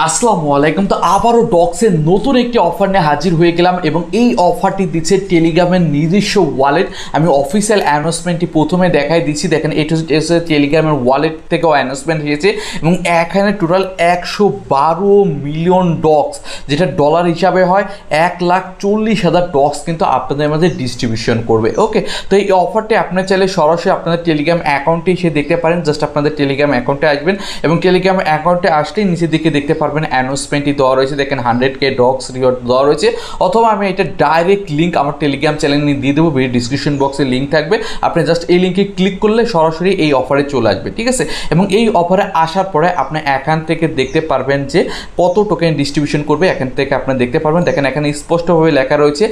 আসসালামু আলাইকুম। তো আবারও ডক্সের নতুন একটি অফার নিয়ে হাজির হয়ে গেলাম এবং এই অফারটি দিচ্ছে টেলিগ্রামের নিজস্ব ওয়ালেট। আমি অফিসিয়াল অ্যানাউন্সমেন্টটি প্রথমে দেখাই দিচ্ছি। দেখেন এটা হচ্ছে টেলিগ্রামের ওয়ালেট থেকেও অ্যানাউন্সমেন্ট হয়েছে এবং এখানে টোটাল 112 মিলিয়ন ডক্স, যেটা ডলার হিসাবে হয় 1,40,000 ডক্স কিন্তু আপনাদের মধ্যে ডিস্ট্রিবিউশন করবে। ওকে, তো এই অফারটি আপনার চাইলে সরাসরি আপনাদের টেলিগ্রাম অ্যাকাউন্টে এসে দেখতে পারেন। জাস্ট আপনাদের টেলিগ্রাম অ্যাকাউন্টে আসবেন এবং টেলিগ্রাম অ্যাকাউন্টে আসলেই নিচের দিকে দেখতে পারবেন অ্যানাউন্সমেন্টটি দেওয়া রয়েছে। দেখেন 100K ডক্স রিওয়ার্ড দেওয়া রয়েছে, অথবা আমি এটা ডাইরেক্ট লিঙ্ক আমার টেলিগ্রাম চ্যানেলে দিয়ে দেবো, ভিডিও ডিসক্রিপশন বক্সে লিঙ্ক থাকবে। আপনি জাস্ট এই লিঙ্কে ক্লিক করলে সরাসরি এই অফারে চলে আসবে, ঠিক আছে। এবং এই অফারে আসার পরে আপনি এখান থেকে দেখতে পারবেন যে কত টোকেন ডিস্ট্রিবিউশন করবে। এখান থেকে আপনি দেখতে পারবেন, দেখেন এখানে স্পষ্টভাবে লেখা রয়েছে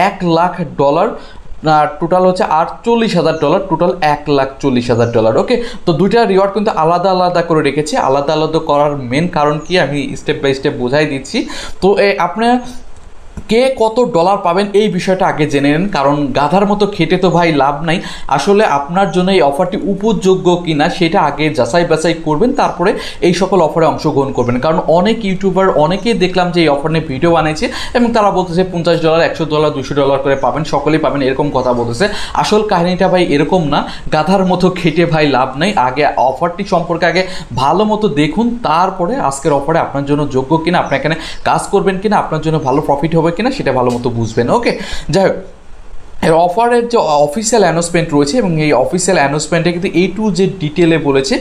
$1,00,000, টোটাল হচ্ছে $48,000, টোটাল $1,40,000। ওকে, তো দুইটা রিওয়ার্ড কিন্তু আলাদা আলাদা করে রেখেছি। আলাদা আলাদা করার মেন কারণ কি আমি স্টেপ বাই স্টেপ বোঝাই দিচ্ছি। তো আপনার কে কত ডলার পাবেন এই বিষয়টা আগে জেনে নেন, কারণ গাধার মতো খেটে তো ভাই লাভ নাই। আসলে আপনার জন্য এই অফারটি উপযোগ্য কিনা সেটা আগে যাচাই বাছাই করবেন, তারপরে এই সকল অফারে অংশগ্রহণ করবেন। কারণ অনেক ইউটিউবার অনেকেই দেখলাম যে এই অফার নিয়ে ভিডিও বানিয়েছে এবং তারা বলতেছে $50, $100, $200 করে পাবেন, সকলেই পাবেন এরকম কথা বলতেছে। আসল কাহিনীটা ভাই এরকম না, গাধার মতো খেটে ভাই লাভ নাই। আগে অফারটি সম্পর্কে আগে ভালো মতো দেখুন, তারপরে আজকের অফারে আপনার জন্য যোগ্য কিনা, আপনি এখানে কাজ করবেন কিনা, আপনার জন্য ভালো প্রফিট হবে কিনা সেটা ভালো মতো বুঝবেন। ওকে, যাই হোক, এর অফারের যে অফিসিয়াল অ্যানাউন্সমেন্ট রয়েছে এবং এই অফিসিয়াল অ্যানাউন্সমেন্টে কিন্তু A to Z ডিটেলে বলেছে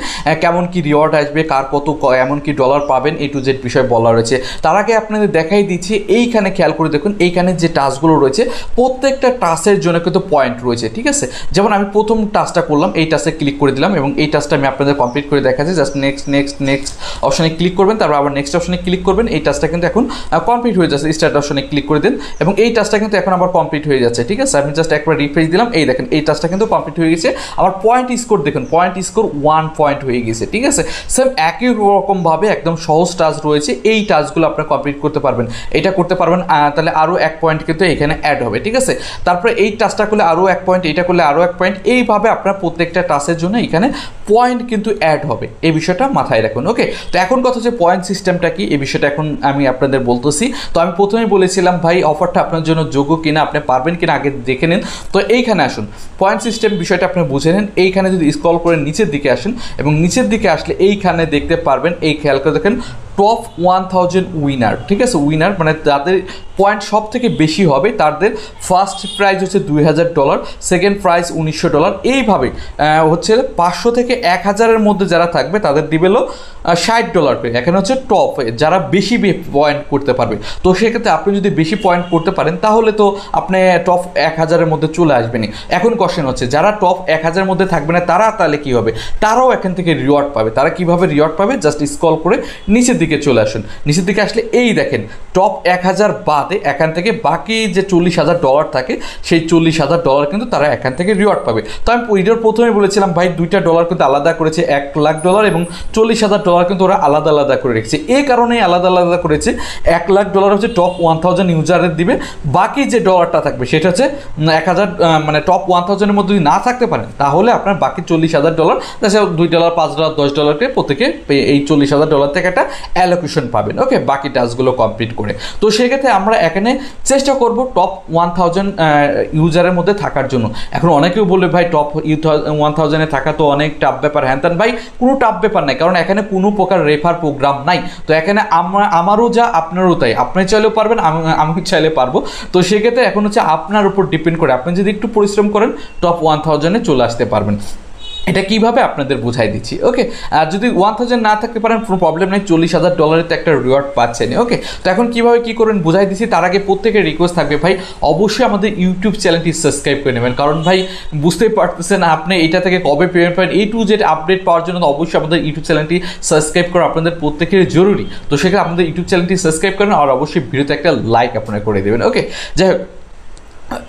কেমন কি রিওয়ার্ড আসবে, কার কত এমন কি ডলার পাবেন, A to Z বিষয় বলা রয়েছে। তার আগে আপনাদের দেখাই দিচ্ছি, এইখানে খেয়াল করে দেখুন, এইখানে যে টাস্কগুলো রয়েছে প্রত্যেকটা টাস্কের জন্য কিন্তু পয়েন্ট রয়েছে, ঠিক আছে। যেমন আমি প্রথম টাস্কটা করলাম, এই টাস্কে ক্লিক করে দিলাম এবং এই টাস্কটা আমি আপনাদের কমপ্লিট করে দেখাচ্ছি। জাস্ট নেক্সট নেক্সট নেক্সট অপশনে ক্লিক করবেন, তারপর আবার নেক্সট অপশনে ক্লিক করবেন। এই টাস্কটা কিন্তু এখন কমপ্লিট হয়ে যাচ্ছে। স্টার্ট অপশনে ক্লিক করে দিন এবং এই টাস্কটা কিন্তু এখন আবার কমপ্লিট হয়ে যাচ্ছে, ঠিক আছে। আমি জাস্ট একবার রিফ্রেশ দিলাম, এই দেখেন এই টাস্কটা কিন্তু কমপ্লিট হয়ে গেছে। আমার পয়েন্ট স্কোর দেখুন, পয়েন্ট স্কোর 1 পয়েন্ট হয়ে গেছে, ঠিক আছে। সেম একই রকমভাবে একদম সহজ টাস্ক রয়েছে, এই টাস্কগুলো আপনারা কমপ্লিট করতে পারবেন, এটা করতে পারবেন, তাহলে আরও 1 পয়েন্ট কিন্তু এখানে অ্যাড হবে, ঠিক আছে। তারপরে এই টাস্কটা করলে আরও 1 পয়েন্ট, এটা করলে আরও 1 পয়েন্ট, এইভাবে আপনার প্রত্যেকটা টাস্কের জন্য এখানে পয়েন্ট কিন্তু অ্যাড হবে, এই বিষয়টা মাথায় রাখুন। ওকে, তো এখন কথা হচ্ছে পয়েন্ট সিস্টেমটা কি, এই বিষয়টা এখন আমি আপনাদের বলতেছি। তো আমি প্রথমেই বলেছিলাম ভাই অফারটা আপনার জন্য যোগ্য কিনা, আপনি পারবেন কিনা আগে দেখে নিন। তো এইখানে আসুন, পয়েন্ট সিস্টেম বিষয়টা আপনি বুঝে নেন। এইখানে যদি স্ক্রল করে নিচের দিকে আসেন এবং নিচের দিকে আসলে এইখানে দেখতে পারবেন, এই খেয়াল করে দেখেন টপ 1000 উইনার, ঠিক আছে। উইনার মানে যাদের পয়েন্ট সব থেকে বেশি হবে তাদের ফার্স্ট প্রাইজ হচ্ছে $2,000, সেকেন্ড প্রাইজ $1,900, এইভাবে হচ্ছে 500 থেকে 1000-এর মধ্যে যারা থাকবে তাদের দিবে হলো $60 করে। এখানে হচ্ছে টপ যারা বেশি পয়েন্ট করতে পারবে। তো সেক্ষেত্রে আপনি যদি বেশি পয়েন্ট করতে পারেন তাহলে তো আপনি টপ 1000-এর মধ্যে চলে আসবেনই। এখন কোশ্চেন হচ্ছে যারা টপ 1000-এর মধ্যে থাকবে না তারা তাহলে কী হবে, তারাও এখান থেকে রিওয়ার্ড পাবে। তারা কীভাবে রিওয়ার্ড পাবে, জাস্ট স্ক্রল করে নিচের দিকে চলে আসুন। নিচের দিকে আসলে এই দেখেন টপ 1000 বাদে এখান থেকে বাকি যে $40,000 থাকে সেই $40,000 কিন্তু তারা এখান থেকে রিওয়ার্ড পাবে। তো আমি ভিডিওর প্রথমে বলেছিলাম ভাই দুইটা ডলার কিন্তু আলাদা করেছে, $1,00,000 এবং $40,000 কিন্তু ওরা আলাদা আলাদা করে রেখেছে। এই কারণেই আলাদা আলাদা করেছে। $1,00,000 হচ্ছে টপ 1000 ইউজারের দিবে, বাকি যে ডলারটা থাকবে সেটা হচ্ছে 1000, মানে টপ 1000-এর মধ্যে যদি না থাকতে পারেন তাহলে আপনার বাকি $40,000, তাছাড়া $2, $5, $10 প্রত্যেকে এই $40,000 থেকে একটা অ্যালোকেশন পাবেন। ওকে, বাকি টাস্কগুলো কমপ্লিট করে। তো সেক্ষেত্রে আমরা এখানে চেষ্টা করব টপ 1000 ইউজারের মধ্যে থাকার জন্য। এখন অনেকেও বলবে ভাই টপ 1000-এ থাকা তো অনেক টাফ ব্যাপার, হ্যান ত্যান। ভাই কোনো টাফ ব্যাপার নাই, কারণ এখানে কোনো প্রকার রেফার প্রোগ্রাম নাই। তো এখানে আমারও যা আপনারও তাই, আপনি চাইলেও পারবেন, আমি চাইলে পারবো। তো সেক্ষেত্রে এখন হচ্ছে আপনার উপর ডিপেন্ড করে, আপনি যদি একটু পরিশ্রম করেন টপ 1000-এ চলে আসতে পারবেন। এটা কীভাবে আপনাদের বুঝাই দিচ্ছি। ওকে, আর যদি 1000 না থাকতে পারেন কোনো প্রবলেম নেই, $40,000 তো একটা রিওয়ার্ড পাচ্ছেন। ওকে, তো এখন কীভাবে কী করবেন বুঝাই দিচ্ছি। তার আগে প্রত্যেকের রিকোয়েস্ট থাকবে ভাই অবশ্যই আমাদের ইউটিউব চ্যানেলটি সাবস্ক্রাইব করে নেবেন, কারণ ভাই বুঝতেই পারতেছেন আপনি এটা থেকে কবে পেমেন্ট পাবেন। A to Z আপডেট পাওয়ার জন্য অবশ্যই আমাদের ইউটিউব চ্যানেলটি সাবস্ক্রাইব করা আপনাদের প্রত্যেকের জরুরি। তো সেখানে আমাদের ইউটিউব চ্যানেলটি সাবস্ক্রাইব করেন আর অবশ্যই ভিডিওতে একটা লাইক আপনারা করে দেবেন। ওকে, যাই হোক,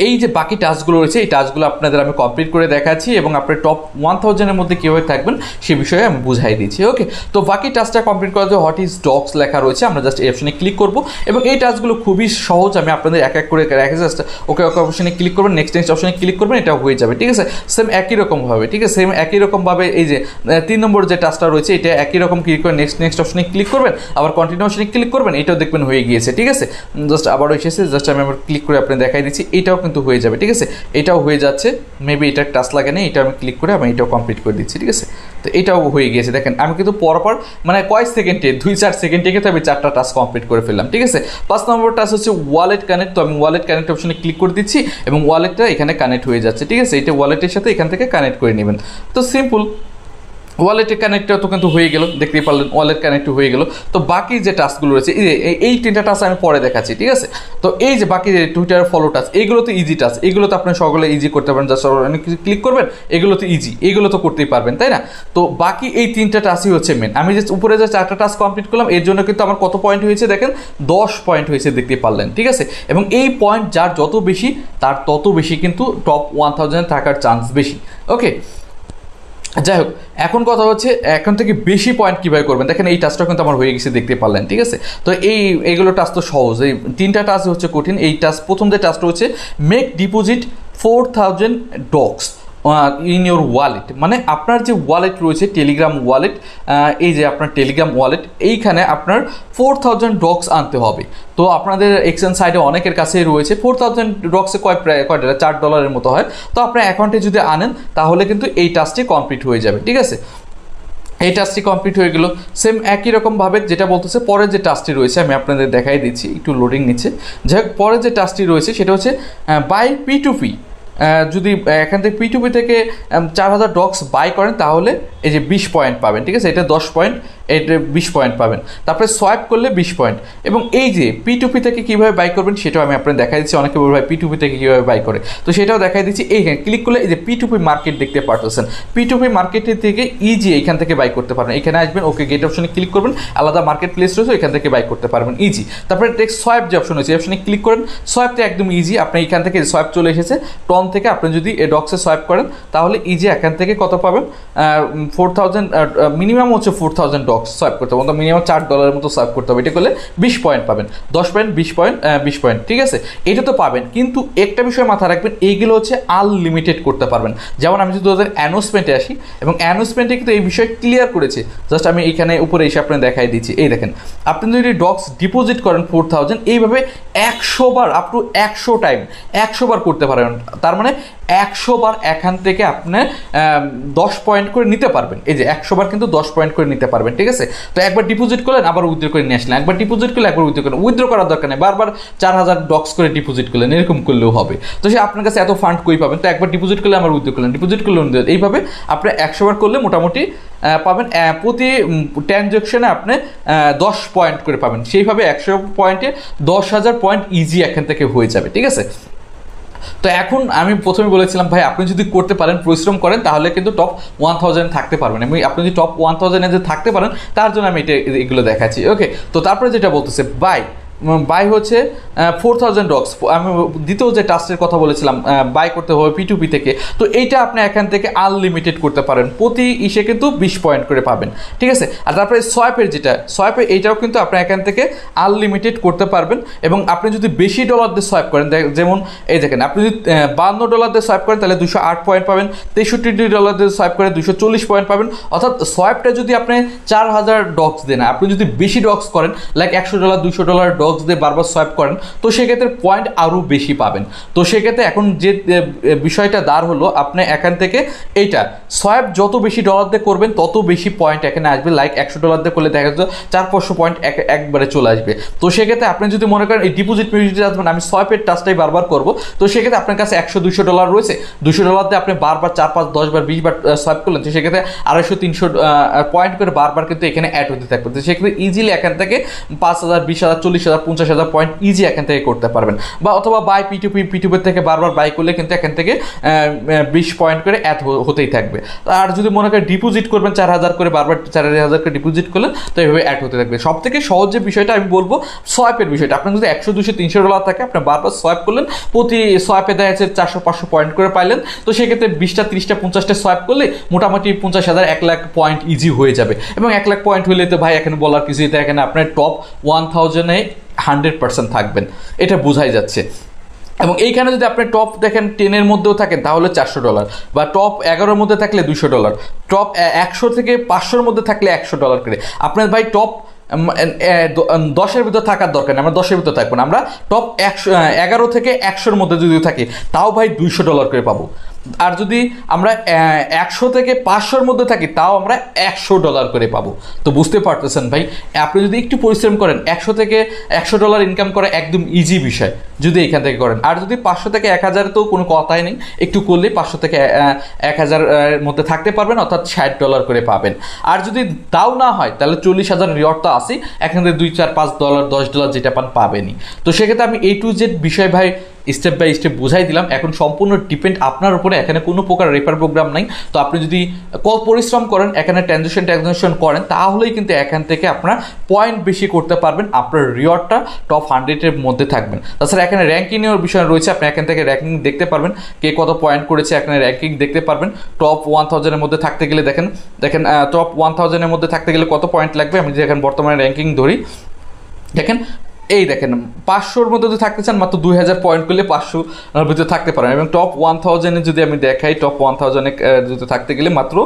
এই যে বাকি টাস্কগুলো রয়েছে এই টাস্কগুলো আপনাদের আমি কমপ্লিট করে দেখাচ্ছি এবং আপনার টপ 1000-এর মধ্যে কীভাবে থাকবেন সে বিষয়ে আমি বুঝাই দিচ্ছি। ওকে, তো বাকি টাস্কটা কমপ্লিট করার জন্য হোয়াট ইজ ডক্স লেখা রয়েছে, আমরা জাস্ট এই অপশনে ক্লিক করব এবং এই টাস্কগুলো খুবই সহজ, আমি আপনাদের এক এক করে রেখে জাস্ট ওকে ওকে অপশনে ক্লিক করবেন, নেক্সট অপশনে ক্লিক করবেন, এটা হয়ে যাবে। ঠিক আছে, সেম একই রকমভাবে, ঠিক আছে, সেম একই রকমভাবে এই যে 3 নম্বর যে টাস্কটা রয়েছে এটা একই রকম ক্লিক করে নেক্সট অপশনে ক্লিক করবেন, আবার কন্টিনিউ অপশনে ক্লিক করবেন, এটাও দেখবেন হয়ে গিয়েছে। ঠিক আছে, জাস্ট আবারও এসেছে, জাস্ট আমি আবার ক্লিক করে আপনাদের দেখাই দিচ্ছি, এটাও কিন্তু হয়ে যাবে। ঠিক আছে, এটাও হয়ে যাচ্ছে, মেবি এটা টাস্ক লাগে না, এটা আমি ক্লিক করে আমি এটাও কমপ্লিট করে দিচ্ছি। ঠিক আছে, তো এটাও হয়ে গিয়েছে, দেখেন আমি কিন্তু পরপর মানে কয়েক সেকেন্ডে 2-4 সেকেন্ডে কিন্তু আমি 4টা টাস্ক কমপ্লিট করে ফেললাম। ঠিক আছে, 5 নম্বর টাস্ক হচ্ছে ওয়ালেট কানেক্ট, তো আমি ওয়ালেট কানেক্ট অপশনে ক্লিক করে দিচ্ছি এবং ওয়ালেটটা এখানে কানেক্ট হয়ে যাচ্ছে। ঠিক আছে, এটা ওয়ালেটের সাথে এখান থেকে কানেক্ট করে নেবেন, তো সিম্পল ওয়ালেটে কানেক্টও তো কিন্তু হয়ে গেল, দেখতেই পারলেন ওয়ালেট কানেক্ট হয়ে গেল। তো বাকি যে টাস্কগুলো রয়েছে এই 3টা টাস্ক আমি পরে দেখাচ্ছি। ঠিক আছে, তো এই যে বাকি যে টুইটার ফলো টাস্ক, এগুলো তো ইজি টাস্ক, এগুলো তো আপনি সকলে ইজি করতে পারেন, জাস্ট ক্লিক করবেন, এগুলো তো ইজি, এগুলো তো করতেই পারবেন, তাই না? তো বাকি এই 3টা টাস্কই হচ্ছে মেন। আমি যে উপরে যে 4টা টাস্ক কমপ্লিট করলাম এর জন্য কিন্তু আমার কত পয়েন্ট হয়েছে দেখেন, 10 পয়েন্ট হয়েছে, দেখতে পারলেন। ঠিক আছে, এবং এই পয়েন্ট যার যত বেশি তার তত বেশি কিন্তু টপ 1000 থাকার চান্স বেশি। ওকে, যাই হোক, এখন কথা হচ্ছে এখন থেকে বেশি পয়েন্ট কীভাবে করবেন। দেখেন এই টাস্কটা কিন্তু আমার হয়ে গেছে, দেখতে পারলেন। ঠিক আছে, তো এইগুলো টাস্ক তো সহজ, এই 3টা টাস্ক হচ্ছে কঠিন। এই টাস্ক প্রথম যে টাস্কটা হচ্ছে make deposit 4000 docs in your wallet, মানে আপনার যে ওয়ালেট রয়েছে টেলিগ্রাম ওয়ালেট, এই যে আপনার টেলিগ্রাম ওয়ালেট, এইখানে আপনার 4000 ডক্স আনতে হবে। তো আপনাদের এক্সচেঞ্জ সাইডে অনেকের কাছেই রয়েছে 4000 ডক্সে কয় ডলার, $4 মতো হয়। তো আপনার অ্যাকাউন্টে যদি আনেন তাহলে কিন্তু এই টাস্কটি কমপ্লিট হয়ে যাবে। ঠিক আছে, এই টাস্কটি কমপ্লিট হয়ে গেল। সেম একই রকমভাবে যেটা বলতেছে পরের যে টাস্কটি রয়েছে আমি আপনাদের দেখাই দিচ্ছি, একটু লোডিং নিচ্ছে। যাই হোক, পরের যে টাস্কটি রয়েছে সেটা হচ্ছে বাই P2P, যদি এখান থেকে P2P থেকে 4000 ডক্স বাই করেন তাহলে এই যে 20 পয়েন্ট পাবেন। ঠিক আছে, এটা 10 পয়েন্ট, এটা 20 পয়েন্ট পাবেন। তারপরে সোয়াইপ করলে 20 পয়েন্ট। এবং এই যে P2P থেকে কীভাবে বাই করবেন সেটাও আমি আপনাদের দেখাই দিচ্ছি। অনেকে বলবে ভাই P2P থেকে কীভাবে বাই করে, তো সেটাও দেখাই দিচ্ছি। এইখানে ক্লিক করলে এই যে P2P মার্কেট দেখতে পারতেছেন, P2P মার্কেটের থেকে ইজি এখান থেকে বাই করতে পারবেন। এখানে আসবেন, ওকে গেট অপশনে ক্লিক করবেন, আলাদা মার্কেট প্লেস রয়েছে, এখান থেকে বাই করতে পারবেন ইজি। তারপরে টেক্সট সোয়াইপ যে অপশন রয়েছে এই অপশনে ক্লিক করেন, সোয়াইপটা একদম ইজি, আপনি এখান থেকে সোয়াইপ চলে এসেছে টন থেকে, আপনি যদি এই ডক্সে সোয়াইপ করেন তাহলে ইজি এখান থেকে কত পাবেন, 4000 মিনিমাম হচ্ছে 4000 ডক্স সোয়াইপ করতে হবে, মিনিমাম $4 মতো সোয়াইপ করতে হবে। এটা করলে 20 পয়েন্ট পাবেন, 10 পয়েন্ট 20 পয়েন্ট 20 পয়েন্ট। ঠিক আছে, এটা তো পাবেন, কিন্তু একটা বিষয় মাথায় রাখবেন, এইগুলো হচ্ছে আনলিমিটেড করতে পারবেন। যেমন আমি যদি ওদের অ্যানাউন্সমেন্টে আসি, এবং অ্যানাউন্সমেন্টে কিন্তু এই বিষয় ক্লিয়ার করেছে, জাস্ট আমি এইখানে উপরে এসে আপনাকে দেখাই দিচ্ছি। এই দেখেন, আপনি যদি ডক্স ডিপোজিট করেন 4000, এইভাবে 100 বার, আপ টু 100 টাইম 100 বার করতে পারেন। তার মানে 100 বার এখান থেকে আপনি 10 পয়েন্ট করে নিতে পারবেন। এই যে 100 বার কিন্তু 10 পয়েন্ট করে নিতে পারবেন। ঠিক আছে, তো একবার ডিপোজিট করলেন আবার উইথড্র করে নিয়ে আসলেন, একবার ডিপোজিট করলে একবার উইথড্র করেন, উইথড্র করার দরকার নেই, বারবার 4000 ডক্স করে ডিপোজিট করলেন, এরকম করলেও হবে। তো সে আপনার কাছে এত ফান্ড কই পাবেন, তো একবার ডিপোজিট করলে আবার উইথড্র করলেন, ডিপোজিট করলে এইভাবে আপনি 100 বার করলে মোটামুটি পাবেন, প্রতি ট্রানজ্যাকশনে আপনি 10 পয়েন্ট করে পাবেন। সেইভাবে 100 পয়েন্টে 10,000 পয়েন্ট ইজি এখান থেকে হয়ে যাবে। ঠিক আছে, তো এখন আমি প্রথমে বলেছিলাম ভাই আপনি যদি করতে পারেন, পরিশ্রম করেন, তাহলে কিন্তু টপ 1000 থাকতে পারবেন। এবং আপনি যদি টপ 1000 যে থাকতে পারেন তার জন্য আমি এগুলো দেখাচ্ছি। ওকে, তো তারপরে যেটা বলতেছে বাই হচ্ছে 4000 ডক্স। আমি দ্বিতীয় যে টাস্কের কথা বলেছিলাম বাই করতে হবে P2P থেকে, তো এইটা আপনি এখান থেকে আনলিমিটেড করতে পারেন, প্রতি ইসে কিন্তু 20 পয়েন্ট করে পাবেন। ঠিক আছে, আর তারপরে সোয়াইপের এইটাও কিন্তু আপনি এখান থেকে আনলিমিটেড করতে পারবেন। এবং আপনি যদি বেশি ডলার দিয়ে সোয়াইপ করেন, যেমন এই দেখেন, আপনি যদি $52 দিয়ে সোয়াইপ করেন তাহলে 208 পয়েন্ট পাবেন, $63 দিয়ে সোয়াইপ করে 240 পয়েন্ট পাবেন। অর্থাৎ সোয়াইপটা যদি আপনি 4000 ডক্স দেন, আপনি যদি বেশি ডক্স করেন, লাইক $100 $200 ডক্স দিয়ে বারবার সোয়াইপ করেন, তো সেক্ষেত্রে পয়েন্ট আরও বেশি পাবেন। তো সেক্ষেত্রে এখন যে বিষয়টা দাঁড় হলো, আপনি এখান থেকে এইটা সোয়াইপ যত বেশি ডলার দিয়ে করবেন তত বেশি পয়েন্ট এখানে আসবে। লাইক $100 দিয়ে করলে দেখা যাচ্ছে 400-500 পয়েন্ট একবারে চলে আসবে। তো সেক্ষেত্রে আপনি যদি মনে করেন এই ডিপোজিট আসবেন, আমি সোয়াইপের টাস্কটাই বারবার করবো, তো সেক্ষেত্রে আপনার কাছে $100-200 রয়েছে, $200 দিয়ে আপনি বারবার 4-5-10 বার 20 বার সোয়াইপ করলেন, তো সেক্ষেত্রে 250-300 পয়েন্ট করে বারবার কিন্তু এখানে অ্যাড হতে থাকবে। তো সেক্ষেত্রে ইজিলি এখান থেকে 5000 20,000 40,000 50,000 পয়েন্ট ইজি এখান থেকে করতে পারবেন। বা অথবা বাই P2P থেকে বারবার বাই করলে কিন্তু এখান থেকে 20 পয়েন্ট করে অ্যাড হতেই থাকবে। আর যদি মনে করেন ডিপোজিট করবেন 4,000 করে, বারবার 4,000 করে ডিপোজিট করলেন তো এইভাবে অ্যাড হতে থাকবে। সব থেকে সহজ যে বিষয়টা আমি বলবো সোয়াইপের বিষয়টা। আপনার যদি 100, 200, 300 ডলার থাকে, আপনি বারবার সোয়াইপ করলেন, প্রতি সোয়াইপে দেখা যাচ্ছে 400-500 পয়েন্ট করে পাইলেন। তো সেক্ষেত্রে 20টা 30টা 50টা সোয়াইপ করলে মোটামুটি 50,000 1 লাখ পয়েন্ট ইজি হয়ে যাবে। এবং 1 লাখ পয়েন্ট হলে তো ভাই এখানে বলার কিছুই, এখানে আপনার টপ 1000-এ 100% থাকবেন, এটা বোঝাই যাচ্ছে। এবং এইখানে যদি আপনি টপ দেখেন 10-এর মধ্যেও থাকেন তাহলে $400, বা টপ 11-এর মধ্যে থাকলে $200, টপ 100 থেকে 500-এর মধ্যে থাকলে $100 করে। আপনার ভাই টপ 10-এর ভিতর থাকার দরকার নেই, আমরা 10-এর ভিতর থাকবো না, আমরা টপ 11 থেকে 100-এর মধ্যে যদি থাকি তাও ভাই $200 করে পাবো। আর যদি আমরা 100 থেকে 500-এর মধ্যে থাকি তাও আমরা $100 করে পাবো। তো বুঝতে পারতেছেন ভাই, আপনি যদি একটু পরিশ্রম করেন 100 থেকে $100 ইনকাম করা একদম ইজি বিষয় যদি এখান থেকে করেন। আর যদি 500 থেকে 1000 তো কোনো কথাই নেই, একটু করলেই 500 থেকে 1000 এর মধ্যে থাকতে পারবেন, অর্থাৎ $60 করে পাবেন। আর যদি তাও না হয় তাহলে 40,000 রিওয়ার্ড তো আসি, এখান থেকে $2, $4, $5, $10 যেটা পাবেনই। তো সেক্ষেত্রে আমি A to Z বিষয় ভাই স্টেপ বাই স্টেপ বুঝাই দিলাম। এখন সম্পূর্ণ ডিপেন্ড আপনার উপরে, এখানে কোনো প্রকার রেফার প্রোগ্রাম নাই। তো আপনি যদি পরিশ্রম করেন, এখানে ট্রানজেকশন করেন, তাহলেই কিন্তু এখান থেকে আপনার পয়েন্ট বেশি করতে পারবেন, আপনার রিওয়ার্ডটা টপ 100-এর মধ্যে থাকবেন। তাছাড়া এখানে র্যাঙ্কিংয়ের বিষয় রয়েছে, আপনি এখান থেকে র্যাঙ্কিং দেখতে পারবেন, কে কত পয়েন্ট করেছে, এখানে র্যাঙ্কিং দেখতে পারবেন। টপ 1000-এর মধ্যে থাকতে গেলে দেখেন টপ 1000-এর মধ্যে থাকতে গেলে কত পয়েন্ট লাগবে। আমি যদি এখন বর্তমানে র্যাঙ্কিং ধরি, দেখেন এই দেখেন 500-এর মধ্যে যদি থাকতে চান মাত্র 2000 পয়েন্ট করলে 500-এর ভিতরে থাকতে পারেন। এবং টপ 1000-এ যদি আমি দেখাই, টপ 1000-এ যদি থাকতে গেলে মাত্র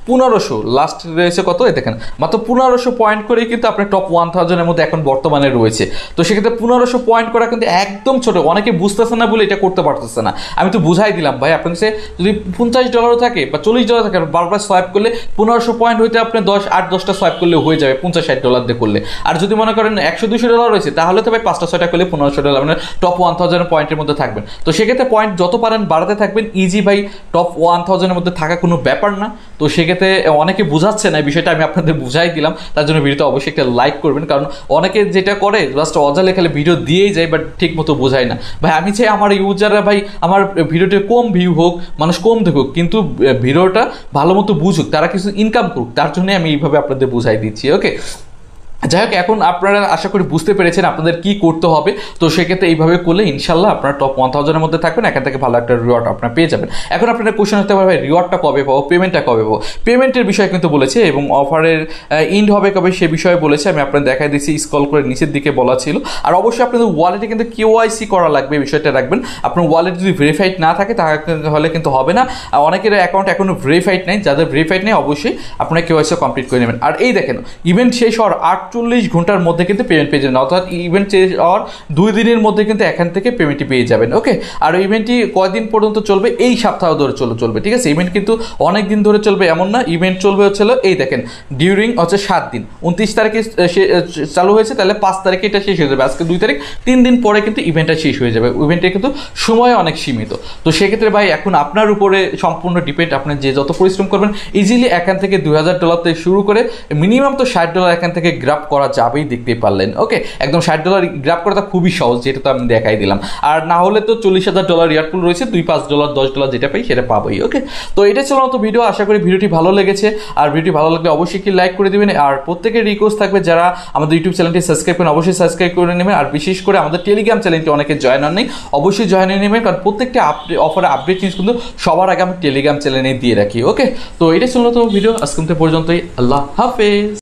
1500, লাস্ট রয়েছে কত, দেখেন মাত্র 1500 পয়েন্ট করেই কিন্তু আপনার টপ 1000-এর মধ্যে এখন বর্তমানে রয়েছে। তো সেক্ষেত্রে 1500 পয়েন্ট করা কিন্তু একদম ছোট, অনেকে বুঝতেছে না বলে এটা করতে পারতেছে না। আমি তো বুঝাই দিলাম ভাই, আপনার কাছে যদি $50 থাকে বা $40 থাকে, বারবার সোয়াইপ করলে 1500 পয়েন্ট হইতে আপনি 8-10টা সোয়াইপ করলে হয়ে যাবে $50-60 দিয়ে করলে। আর যদি মনে করেন $100-200 রয়েছে তাহলে তো ভাই 5টা-6টা করলে $1500, মানে টপ 1000 পয়েন্টের মধ্যে থাকবেন। তো সেক্ষেত্রে পয়েন্ট যত পারেন বাড়াতে থাকবেন, ইজি ভাই টপ 1000-এর মধ্যে থাকা কোনো ব্যাপার না। তো সেক্ষেত্রে অনেকে বুঝাচ্ছে না এই বিষয়টা, আমি আপনাদের বুঝাই দিলাম। তার জন্য ভিডিওটা অবশ্যই একটা লাইক করবেন, কারণ অনেকে যেটা করে জাস্ট অজালে খালি ভিডিও দিয়েই যায়, বাট ঠিক মতো বোঝায় না। ভাই আমি চাই আমার ইউজাররা ভাই আমার ভিডিওতে কম ভিউ হোক, মানুষ কম দেখুক, কিন্তু ভিডিওটা ভালো মতো বুঝুক, তারা কিছু ইনকাম করুক, তার জন্যই আমি এইভাবে আপনাদের বুঝাই দিচ্ছি। ওকে, যাই হোক, এখন আপনারা আশা করি বুঝতে পেরেছেন আপনাদের কি করতে হবে। তো সেক্ষেত্রে এইভাবে করলে ইনশাল্লাহ আপনারা টপ 1000-এর মধ্যে থাকবেন, এখান থেকে ভালো একটা রিওয়ার্ড আপনারা পেয়ে যাবেন। এখন আপনারা কোশ্চেন হতে পারে ভাই রিওয়ার্ডটা কবে পাবো, পেমেন্টটা কবে পাবো। পেমেন্টের বিষয় কিন্তু বলেছে এবং অফারের ইন্ড হবে কবে সে বিষয়ে বলেছে, আমি আপনাদের দেখাই দিচ্ছি, স্ক্রল করে নিচের দিকে বলা ছিল। আর অবশ্যই আপনাদের ওয়ালেটে কিন্তু KYC করা লাগবে, এই বিষয়টা রাখবেন। আপনার ওয়ালেট যদি ভেরিফাইড না থাকে তাহলে কিন্তু হবে না। অনেকের অ্যাকাউন্ট এখনো ভেরিফাইড নেই, যাদের ভেরিফাইড নেই অবশ্যই আপনারা KYC কমপ্লিট করে নেবেন। আর এই দেখেন ইভেন্ট শেষ হওয়ার 48 ঘন্টার মধ্যে কিন্তু পেমেন্ট পেয়ে যাবেন, অর্থাৎ ইভেন্ট শেষ হওয়ার 2 দিনের মধ্যে কিন্তু এখান থেকে পেমেন্টটি পেয়ে যাবেন। ওকে, আর ইভেন্টটি কয়দিন পর্যন্ত চলবে, এই সপ্তাহ ধরে চলবে, ঠিক আছে। ইভেন্ট কিন্তু অনেক দিন ধরে চলবে এমন না, ইভেন্ট চলবে হচ্ছিল এই দেখেন ডিউরিং হচ্ছে 7 দিন। 29 তারিখে চালু হয়েছে, তাহলে 5 তারিখে এটা শেষ হয়ে যাবে, আজকে 2 তারিখ, 3 দিন পরে কিন্তু ইভেন্টটা শেষ হয়ে যাবে। ইভেন্টে কিন্তু সময় অনেক সীমিত। তো সেক্ষেত্রে ভাই এখন আপনার উপরে সম্পূর্ণ ডিপেন্ড, আপনি যে যত পরিশ্রম করবেন ইজিলি এখান থেকে $2000 থেকে শুরু করে মিনিমাম তো $60 এখান থেকে গ্রাফ করা যাবেই, দেখতে পারলেন। ওকে, একদম $60 গ্রাফ করাটা খুবই সহজ, যেটা তো আমি দেখাই দিলাম। আর না হলে তো $40,000 রিওয়ার্ড পুল রয়েছে, 2, $5, $10 যেটা পাই সেটা পাবোই। ওকে, তো এটা ছিল তো ভিডিও, আশা করি ভিডিওটি ভালো লেগেছে। আর ভিডিওটি ভালো লাগলে অবশ্যই কি লাইক করে দেবেন। আর প্রত্যেকের রিকোয়েস্ট থাকবে যারা আমাদের ইউটিউব চ্যানেলটি সাবস্ক্রাইব করেন অবশ্যই সাবস্ক্রাইব করে নেবেন। আর বিশেষ করে আমাদের টেলিগ্রাম চ্যানেলটি অনেকে জয়েন হন নেই, অবশ্যই জয়েন হয়ে নেবেন, কারণ প্রত্যেকটা অফারের আপডেট নিউজ কিন্তু সবার আগে আমি টেলিগ্রাম চ্যানেলে দিয়ে রাখি। ওকে, তো এটা ছিল তো ভিডিও, আজকে পর্যন্তই। আল্লাহ হাফেজ।